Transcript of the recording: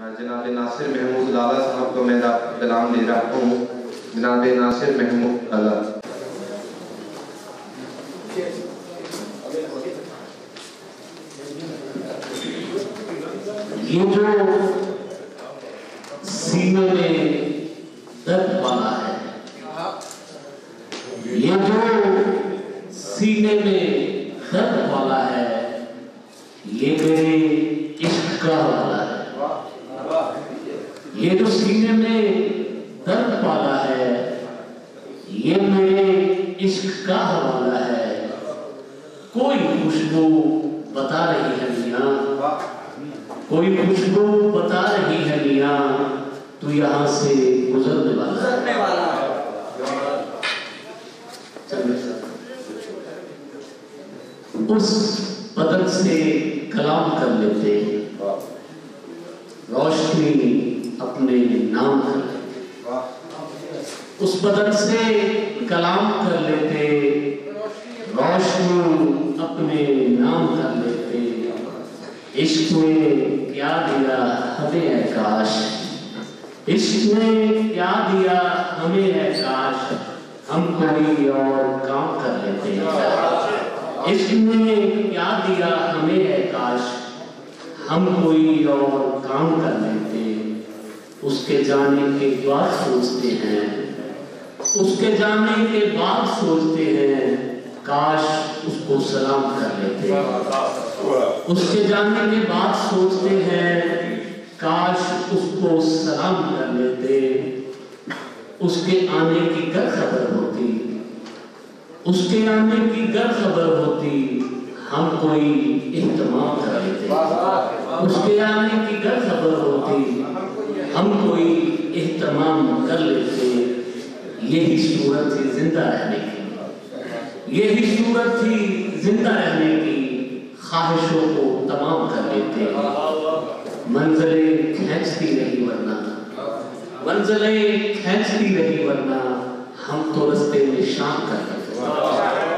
जनाब नासिर महमूद लाला साहब को मैं कलाम दे रहा हूँ। जनाब नासिर महमूद लाला। ये जो सीने में दर्द वाला है, ये जो सीने में दर्द वाला है, ये मेरे इश्क का वाला है। ये जो सीने में दर्द वाला है, ये मेरे इश्क का हवाला है। कोई खुशबू बता रही है मियां, कोई खुशबू बता रही है मियां, तू यहाँ से गुजरने वाला है। उस बदन से कलाम कर लेते, रोशनी अपने नाम कर लेते। उस बदन से कलाम कर लेते, रोशनी अपने नाम कर लेते। इश्क में क्या दिया हमें है काश, इश्क में क्या दिया हमें है काश, हम कोई और काम कर लेते। इश्क में क्या दिया हमें है काश, हम कोई और काम कर लेते। उसके जाने के बाद सोचते हैं, उसके जाने के बाद सोचते हैं, काश उसको सलाम कर लेते। उसके जाने के बाद सोचते हैं, काश उसको सलाम कर लेते। उसके आने की गर खबर होती, उसके आने की गर खबर होती, हम कोई एहतमाम कर लेते। उसके आने की गर खबर होती, हम कोई एहतमाम कर लेते। यही सूरत थी जिंदा रहने की, यही सूरत थी जिंदा रहने की, ख्वाहिशों को तमाम कर लेते। मंजिलें खींचती रही वरना, मंजिलें खींचती रही वरना, हम तो रास्ते में शाम कर लेते।